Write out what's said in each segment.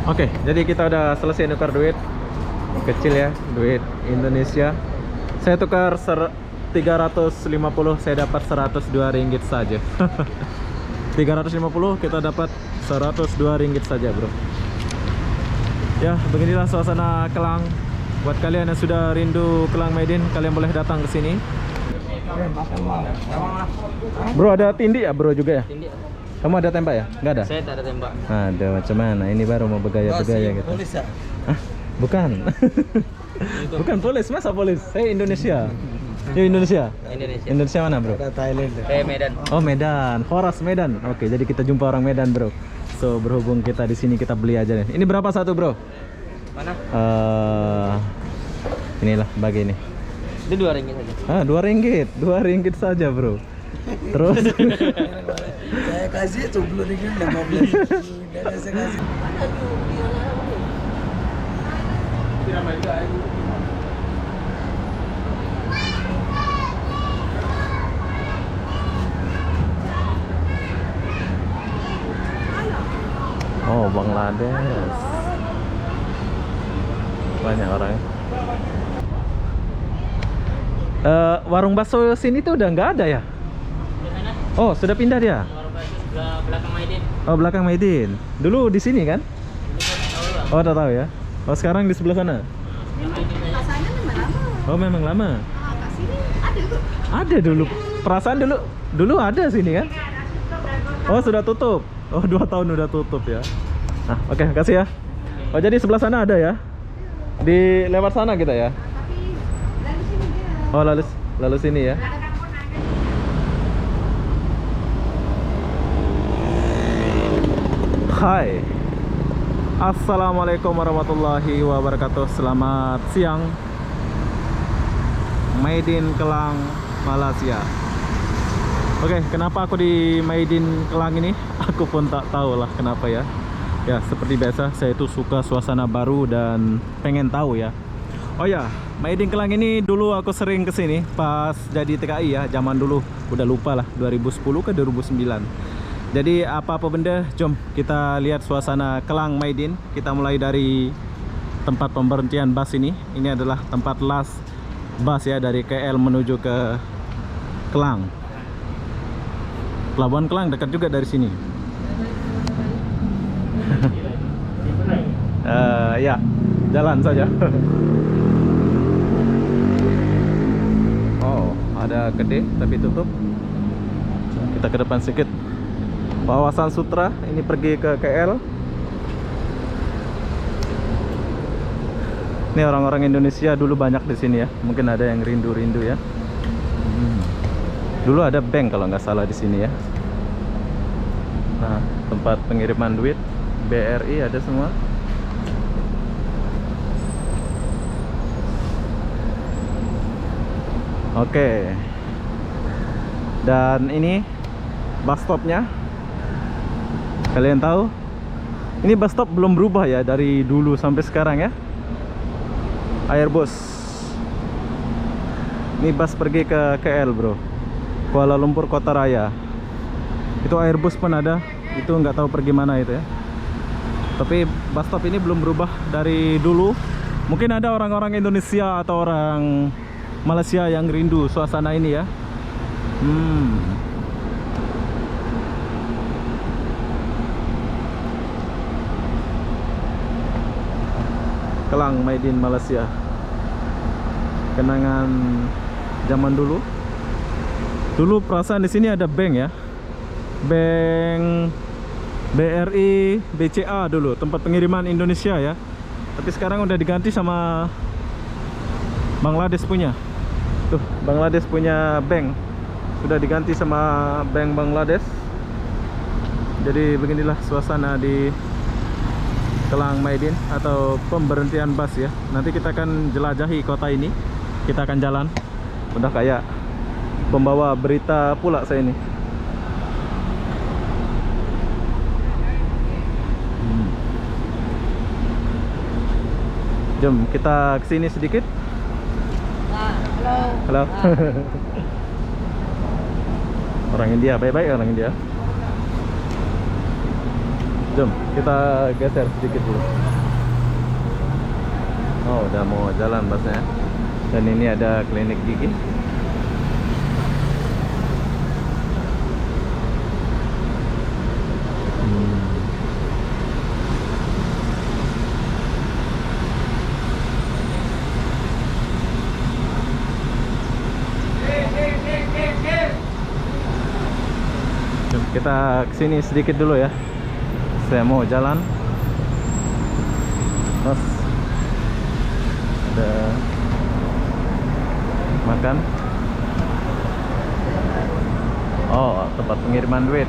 Oke, jadi kita udah selesai tukar duit. Kecil ya, duit Indonesia. Saya tukar 350, saya dapat 102 ringgit saja. 350 kita dapat 102 ringgit saja, bro. Ya, beginilah suasana Kelang. Buat kalian yang sudah rindu Kelang Maidin, kalian boleh datang ke sini. Bro, ada tindi ya, bro juga ya? Tindi. Kamu ada tembak ya? Enggak ada? Saya tak ada tembak. Ada, macam mana? Ini baru mau bergaya-bergaya gitu. Polis ya? Hah? Bukan. Bukan polis, masa polis? Saya Indonesia. Ya Indonesia. Indonesia. Indonesia mana, bro? Thailand. Saya Medan. Oh, Medan. Horas Medan. Oke, jadi kita jumpa orang Medan, bro. So, berhubung kita di sini, kita beli aja nih. Ini berapa satu, bro? Mana? Inilah bagi ini. Itu 2 ringgit saja. Ah, 2 ringgit. 2 ringgit saja, bro. Terus saya kasih 10 ringgit 15. Dan saya kasih. oh, Bangladesh. Banyak orangnya. Warung bakso sini tuh udah nggak ada ya? Oh, sudah pindah dia? Sebelah belakang Maidin. Oh, belakang Maidin. Dulu di sini kan? Oh, udah tahu ya. Oh, sekarang di sebelah sana. Rasanya memang lama. Oh, memang lama. Ke sini ada tuh. Ada dulu. Perasaan dulu ada sini kan? Oh, sudah tutup. Oh, 2 tahun udah tutup ya. Nah, oke, kasih ya. Oh, jadi sebelah sana ada ya? Di lewat sana kita ya? Tapi dari sini dia. Oh, lalu sini ya. Hai. Assalamualaikum warahmatullahi wabarakatuh. Selamat siang. Maidin Kelang, Malaysia. Oke, kenapa aku di Maidin Kelang ini? Aku pun tak tahu lah kenapa ya. Ya, seperti biasa saya itu suka suasana baru dan pengen tahu ya. Oh ya, Maidin Kelang ini dulu aku sering kesini pas jadi TKI ya, zaman dulu. Udah lupa lah, 2010 ke 2009. Jadi apa-apa benda, jom kita lihat suasana Kelang Maidin. Kita mulai dari tempat pemberhentian bus ini. Ini adalah tempat last bus ya, dari KL menuju ke Kelang. Pelabuhan Kelang dekat juga dari sini. Ya, jalan saja. Oh, ada gede tapi tutup. Kita ke depan sedikit. Kawasan Sutra ini pergi ke KL. Ini orang-orang Indonesia dulu banyak di sini ya. Mungkin ada yang rindu-rindu ya. Dulu ada bank kalau nggak salah di sini ya. Nah, tempat pengiriman duit BRI ada semua. Oke. Dan ini bus stopnya. Kalian tahu? Ini bus stop belum berubah ya dari dulu sampai sekarang ya. Airbus. Ini bus pergi ke KL, bro. Kuala Lumpur Kota Raya. Itu Airbus pun ada. Itu nggak tahu pergi mana itu ya. Tapi bus stop ini belum berubah dari dulu. Mungkin ada orang-orang Indonesia atau orang Malaysia yang rindu suasana ini ya. Kelang Maidin Malaysia. Kenangan zaman dulu. Dulu perasaan di sini ada bank ya. Bank BRI, BCA dulu, tempat pengiriman Indonesia ya. Tapi sekarang udah diganti sama Bangladesh punya. Tuh, Bangladesh punya bank. Sudah diganti sama bank Bangladesh. Jadi beginilah suasana di Kelang Maidin atau pemberhentian bus ya. Nanti kita akan jelajahi kota ini. Kita akan jalan. Udah kayak pembawa berita pula saya ini. Jom kita kesini sedikit. Halo. Orang India, baik-baik orang India. Jom kita geser sedikit dulu. Oh, udah mau jalan busnya. Dan ini ada klinik gigi. Kita kesini sedikit dulu ya. Saya mau jalan. Terus ada makan. Oh, tempat pengiriman duit.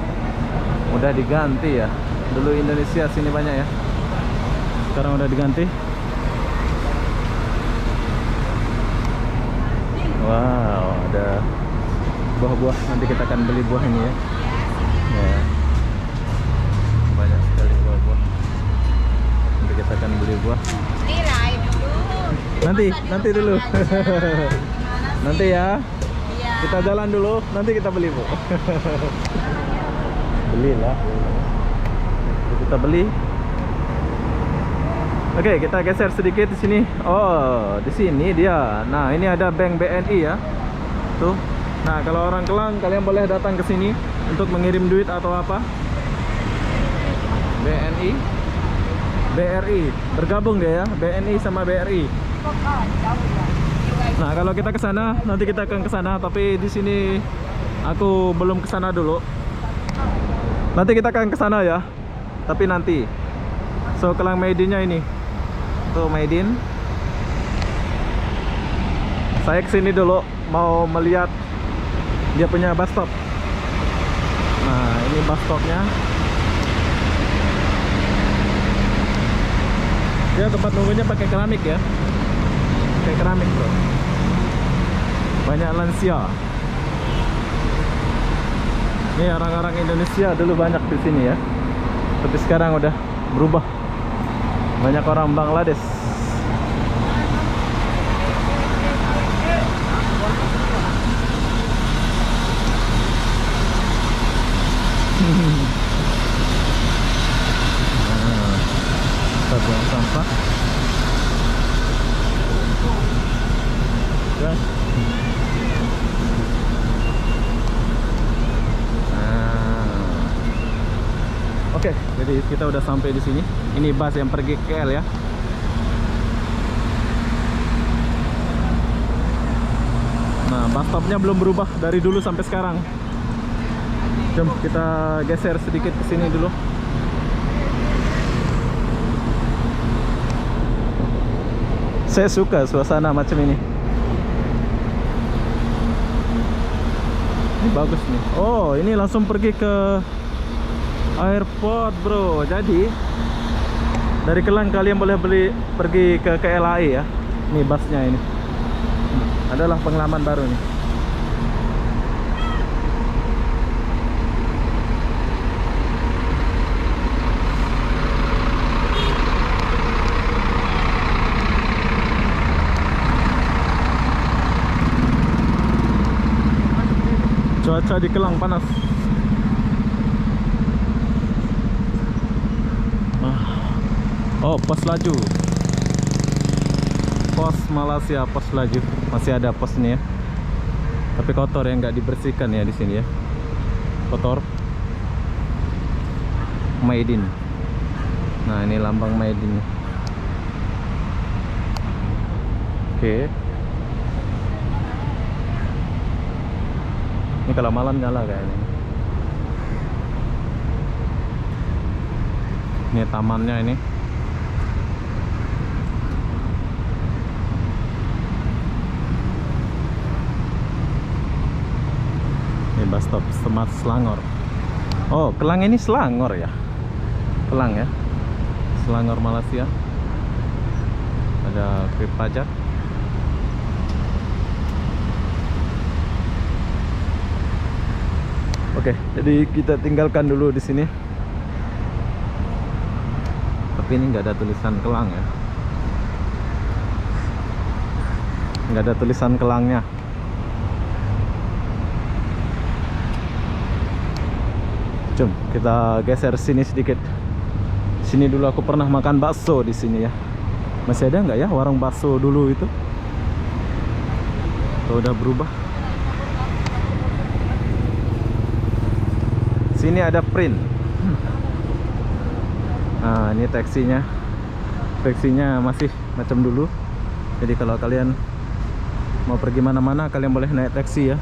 Udah diganti ya. Dulu Indonesia sini banyak ya. Sekarang udah diganti. Wow, ada buah-buah. Nanti kita akan beli buah ini ya. Ya. Banyak sekali buah-buah. Nanti kita akan beli buah. Nilai dulu. Nanti dulu. Nanti ya. Iya. Kita jalan dulu, nanti kita beli, Bu. Belilah. Kita beli. Oke, kita geser sedikit di sini. Oh, di sini dia. Nah, ini ada bank BNI ya. Tuh. Nah, kalau orang Kelang kalian boleh datang ke sini untuk mengirim duit atau apa. BNI, BRI, bergabung dia ya, BNI sama BRI. Nah, kalau kita ke sana, nanti kita akan ke sana, tapi di sini aku belum ke sana dulu. Nanti kita akan ke sana ya. Tapi nanti. So, Kelang Maidin-nya ini. Tuh Maidin. Saya ke sini dulu mau melihat dia punya bus stop. Nah, ini bus stopnya. Dia tempat nunggunya pakai keramik ya. Pakai keramik, bro. Banyak lansia. Ini orang-orang Indonesia dulu banyak di sini ya. Tapi sekarang udah berubah. Banyak orang Bangladesh. Kita buang sampah. Ya. Oke, jadi kita udah sampai di sini. Ini bus yang pergi ke KL ya. Nah, bus stopnya belum berubah dari dulu sampai sekarang. Jom kita geser sedikit ke sini dulu. Saya suka suasana macam ini. Ini bagus nih. Oh, ini langsung pergi ke airport, bro. Jadi dari Kelang kalian boleh pergi ke KLAI ya. Ini busnya ini. Adalah pengalaman baru nih. Cuaca di Kelang panas. Oh, pos laju. Pos Malaysia, pos laju. Masih ada pos ini ya. Tapi kotor ya, nggak dibersihkan ya di sini ya. Kotor. Maidin. Nah, ini lambang Maidin. Oke. Ini kalau malam nyala kayaknya. Ini tamannya ini. Ini bus stop Smart Selangor. Oh, Kelang ini Selangor ya. Kelang ya. Selangor Malaysia. Ada krip pajak. Oke, jadi kita tinggalkan dulu di sini. Tapi ini nggak ada tulisan Kelang ya. Nggak ada tulisan Kelangnya. Jom kita geser sini sedikit. Sini dulu aku pernah makan bakso di sini ya. Masih ada nggak ya warung bakso dulu itu? Atau udah berubah? Sini ada print. Nah, ini taksinya. Taksinya masih macam dulu. Jadi kalau kalian mau pergi mana-mana, kalian boleh naik taksi ya.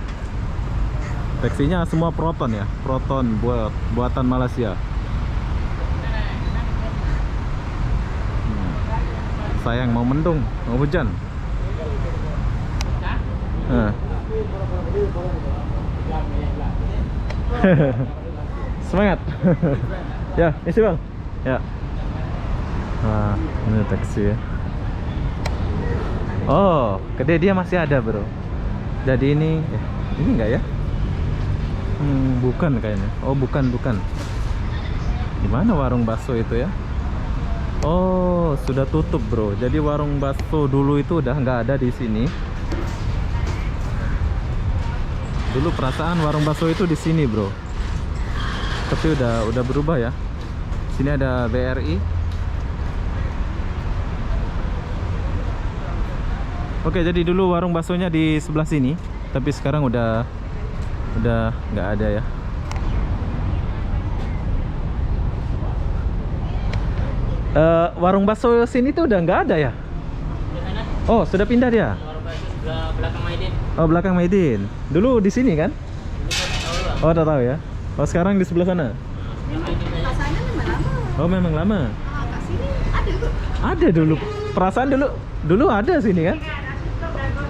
Taksinya semua Proton ya. Proton buatan Malaysia. Sayang mau mendung, mau hujan. Nah. Semangat. Ya, isi bang. Ya. Nah, ini taksi ya. Oh, kedai dia masih ada bro. Jadi ini enggak ya? Bukan kayaknya. Oh, bukan. Di mana warung bakso itu ya? Oh, sudah tutup bro. Jadi warung bakso dulu itu udah nggak ada di sini. Dulu perasaan warung bakso itu di sini bro. Tapi udah berubah ya. Sini ada BRI. Oke, jadi dulu warung baksonya di sebelah sini, tapi sekarang udah nggak ada ya. Warung bakso sini tuh udah nggak ada ya? Oh, sudah pindah dia. Warung bakso sebelah belakang Maidin. Oh, belakang Maidin. Dulu di sini kan? Oh, udah tahu ya. Oh, sekarang di sebelah sana. Rasanya memang lama. Oh, memang lama. Ke sini ada tuh. Ada dulu. Perasaan dulu ada sini kan?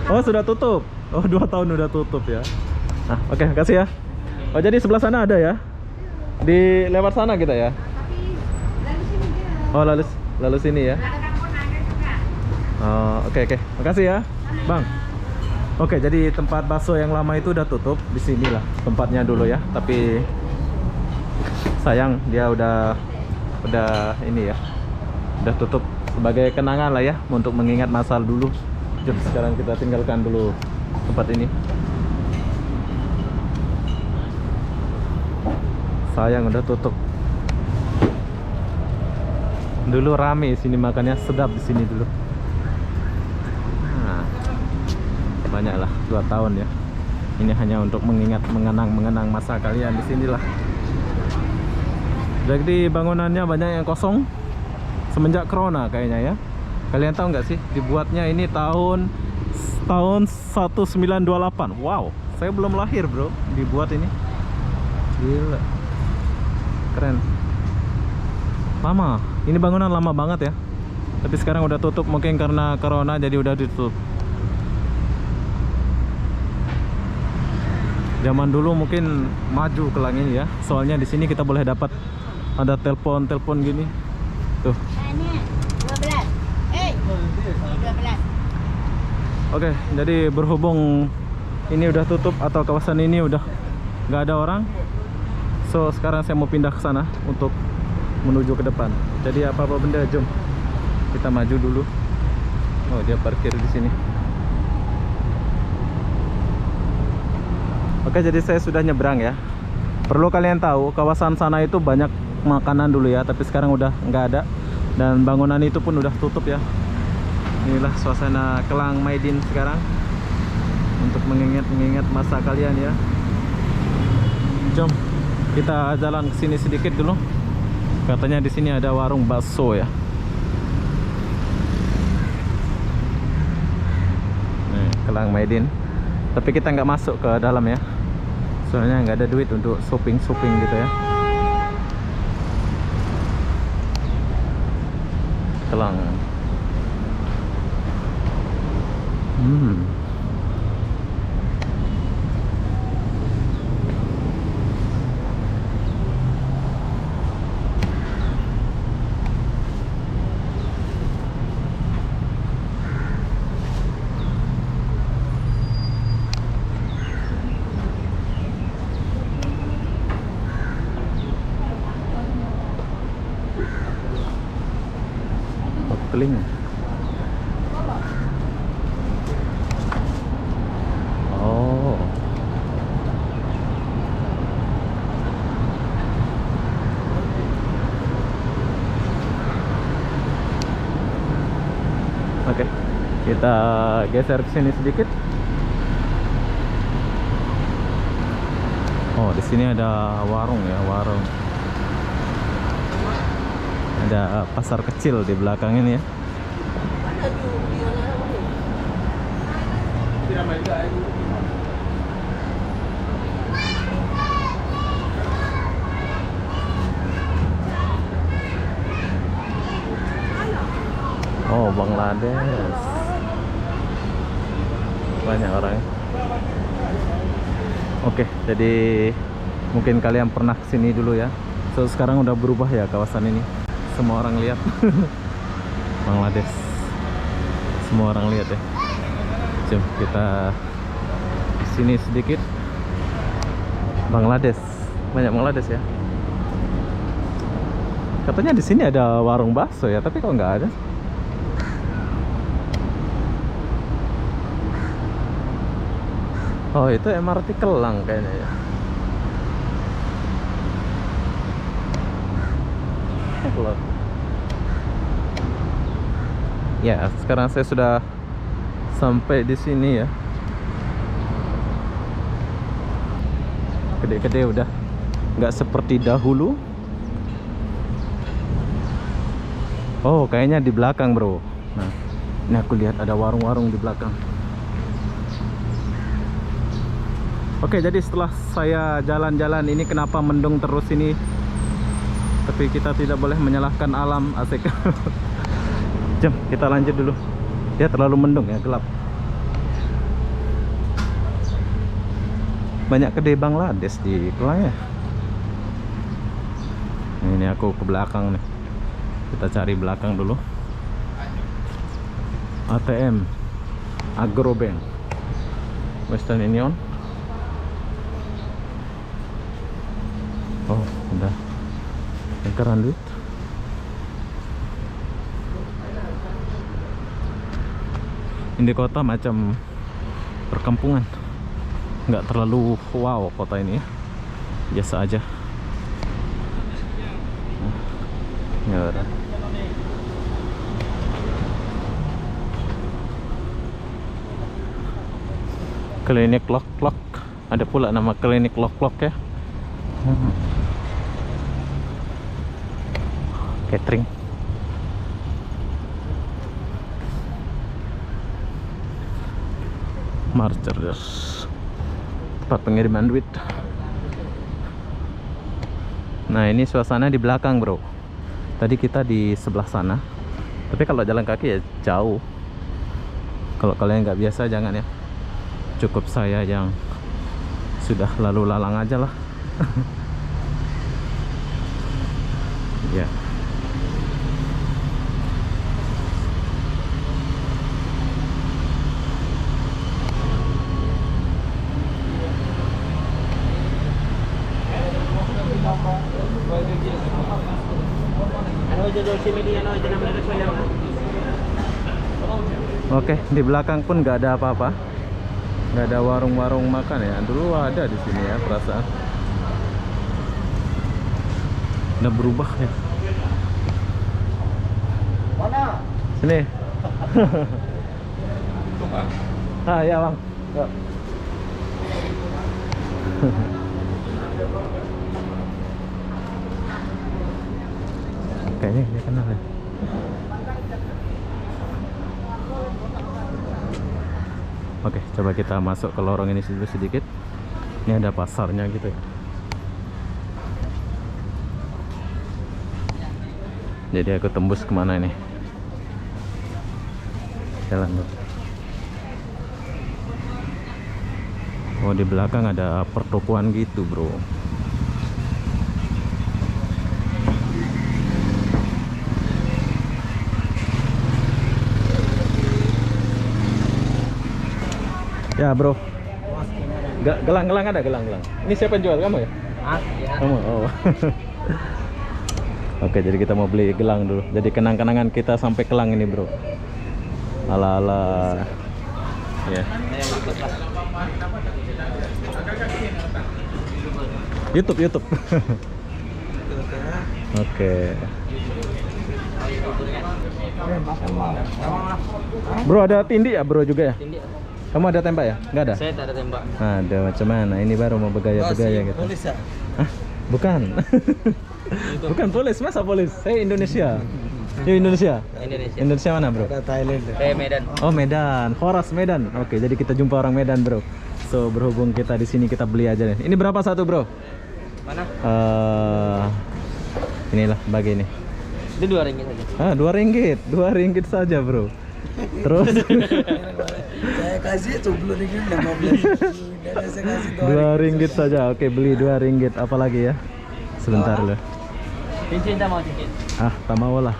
Oh, sudah tutup. Oh, 2 tahun udah tutup ya. Nah, oke, makasih ya. Oh, jadi sebelah sana ada ya? Di lewat sana kita ya? Tapi lalu sini dia. Oh, lalu sini ya. Oh, oke. Makasih ya, Bang. Oke, jadi tempat bakso yang lama itu udah tutup. Di sinilah tempatnya dulu ya. Tapi sayang dia udah ini ya. Udah tutup sebagai kenangan lah ya, untuk mengingat masa dulu. Jom sekarang kita tinggalkan dulu tempat ini. Sayang udah tutup. Dulu rame sini, makannya sedap di sini dulu. Nah, banyaklah 2 tahun ya. Ini hanya untuk mengenang masa kalian di sinilah. Jadi bangunannya banyak yang kosong semenjak corona kayaknya ya. Kalian tahu nggak sih, dibuatnya ini tahun 1928. Wow, saya belum lahir bro, dibuat ini. Gila, keren. Lama, ini bangunan lama banget ya. Tapi sekarang udah tutup, mungkin karena corona jadi udah ditutup. Zaman dulu mungkin maju ke langit ya. Soalnya di sini kita boleh dapat ada telepon gini. Tuh. Ini 12. 12. Oke, jadi berhubung ini udah tutup atau kawasan ini udah nggak ada orang, so sekarang saya mau pindah ke sana untuk menuju ke depan. Jadi apa-apa benda, jom kita maju dulu. Oh, dia parkir di sini. Oke, jadi saya sudah nyebrang ya. Perlu kalian tahu, kawasan sana itu banyak makanan dulu ya, tapi sekarang udah nggak ada, dan bangunan itu pun udah tutup ya. Inilah suasana Kelang Maidin sekarang, untuk mengingat masa kalian ya. Jom kita jalan ke sini sedikit dulu. Katanya di sini ada warung bakso ya. Nih, Kelang Maidin. Tapi kita nggak masuk ke dalam ya. Soalnya nggak ada duit untuk shopping gitu ya. Kelang. Keling. Oh. Oke, kita geser ke sini sedikit. Oh, di sini ada warung ya, warung. Ada pasar kecil di belakang ini ya. Oh, Bangladesh. Banyak orang. Oke, jadi mungkin kalian pernah kesini dulu ya. So, sekarang udah berubah ya kawasan ini. Semua orang lihat. Bangladesh. Semua orang lihat ya. Jom kita sini sedikit. Bangladesh. Banyak Bangladesh ya. Katanya di sini ada warung bakso ya, tapi kok nggak ada? Oh, itu MRT Kelang kayaknya ya. Kelang. Ya, sekarang saya sudah sampai di sini ya. Gede-gede udah, nggak seperti dahulu. Oh, kayaknya di belakang bro. Nah, ini aku lihat ada warung-warung di belakang. Oke, jadi setelah saya jalan-jalan ini, kenapa mendung terus ini? Tapi kita tidak boleh menyalahkan alam, asik. Jom, kita lanjut dulu. Dia terlalu mendung ya, gelap. Banyak kedai Bangladesh di Kelang ya. Ini aku ke belakang nih. Kita cari belakang dulu. ATM Agrobank, Western Union. Oh, udah lingkaran duit. Ini kota macam perkampungan, nggak terlalu wow kota ini ya, biasa aja. Ya udah. Klinik Lok-Lok, ada pula nama klinik Lok-Lok ya. Catering. Merchandise, tempat pengiriman duit. Nah, ini suasana di belakang bro. Tadi kita di sebelah sana, tapi kalau jalan kaki ya jauh. Kalau kalian nggak biasa jangan ya. Cukup saya yang sudah lalu lalang aja lah. Ya. Oke, di belakang pun nggak ada apa-apa, nggak ada warung-warung makan ya. Dulu ada di sini ya, perasaan udah berubah ya. Mana? Sini. Ah ya bang. Ya. Kayaknya dia kenal ya. Oke, coba kita masuk ke lorong ini dulu sedikit. Ini ada pasarnya gitu ya. Jadi aku tembus kemana ini? Jalan dulu. Oh, di belakang ada pertokoan gitu bro. Ya bro, gelang-gelang ada, gelang-gelang. Ini siapa yang jual, kamu ya? Ya. Kamu, oh. Oke, jadi kita mau beli gelang dulu. Jadi kenang-kenangan kita sampai Kelang ini bro. Ala-ala. Ya. YouTube. Oke. Bro, ada tindi ya bro juga ya? Tindi. Kamu ada tembak ya? Nggak ada? Saya tak ada tembak. Ada, macam mana? Ini baru mau bergaya-bergaya gitu. Polis ya? Hah? Bukan. Bukan polis, masa polis? Saya Indonesia. Indonesia. Indonesia. Indonesia mana bro? Ada Thailand. Saya Medan. Oh Medan, Horas Medan. Oke, jadi kita jumpa orang Medan bro. So berhubung kita di sini kita beli aja nih. Ini berapa satu bro? Mana? Inilah bagi ini. Itu 2 ringgit saja. Ah, 2 ringgit, 2 ringgit saja bro. Terus Saya kasih 10 ringgit 15. Dan saya kasih 2 ringgit saja. Oke, beli 2 ringgit. Apalagi ya? Sebentar loh. Cincin tak mau cincin. Ah, tak mau lah.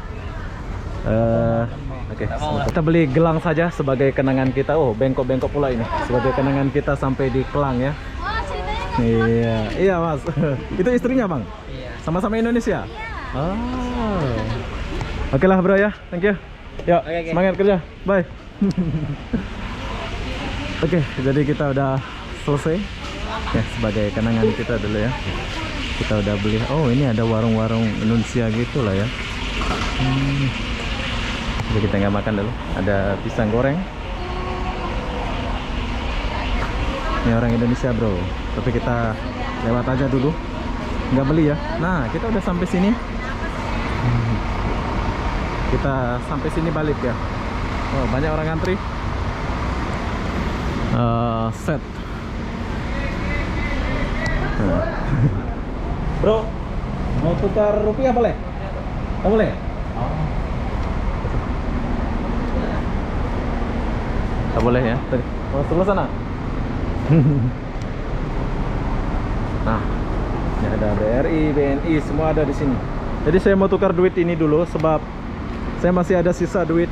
Oke, Tak mau lah. kita beli gelang saja sebagai kenangan kita. Oh, bengkok-bengkok pula ini. Sebagai kenangan kita sampai di Kelang ya. Wah, ceritanya Iya, iya mas. Itu istrinya bang? Iya. Sama-sama Indonesia? Ah. Oke lah bro ya, thank you. Yuk, Oke. semangat kerja. Bye. Oke, jadi kita udah selesai. Ya, sebagai kenangan kita dulu ya. Kita udah beli. Oh, ini ada warung-warung Indonesia gitu lah ya. Jadi kita nggak makan dulu. Ada pisang goreng. Ini orang Indonesia bro. Tapi kita lewat aja dulu. Nggak beli ya. Nah, kita udah sampai sini. Kita sampai sini balik ya. Oh, banyak orang antri. Set. Bro, mau tukar rupiah boleh? Tak boleh? Tak boleh ya? Tadi. Mau sebelah sana? Nah, ini ada BRI, BNI, semua ada di sini. Jadi saya mau tukar duit ini dulu sebab saya masih ada sisa duit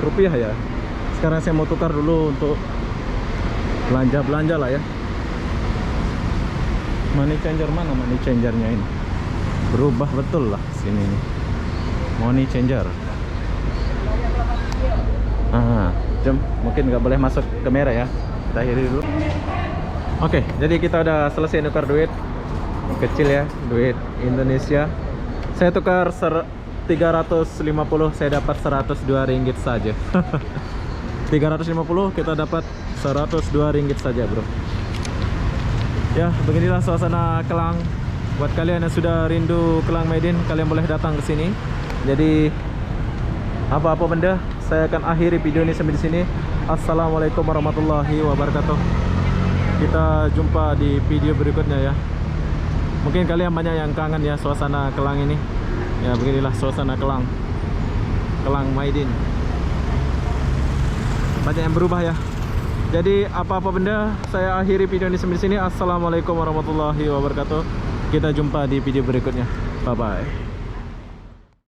rupiah ya. Sekarang saya mau tukar dulu untuk belanja-belanja lah ya. Money changer mana money changernya ini? Berubah betul lah sini nih. Money changer. Jom, mungkin nggak boleh masuk kamera ya. Kita akhiri dulu. Oke, jadi kita udah selesai tukar duit. Kecil ya, duit Indonesia. Saya tukar 350, saya dapat 102 ringgit saja. 350 kita dapat 102 ringgit saja bro. Ya, beginilah suasana Kelang. Buat kalian yang sudah rindu Kelang Maidin, kalian boleh datang ke sini. Jadi apa-apa benda, saya akan akhiri video ini sampai di sini. Assalamualaikum warahmatullahi wabarakatuh. Kita jumpa di video berikutnya ya. Mungkin kalian banyak yang kangen ya suasana Kelang ini. Ya, beginilah suasana Kelang. Kelang Maidin. Banyak yang berubah ya. Jadi apa-apa benda, saya akhiri video ini sampai di sini. Assalamualaikum warahmatullahi wabarakatuh. Kita jumpa di video berikutnya. Bye bye.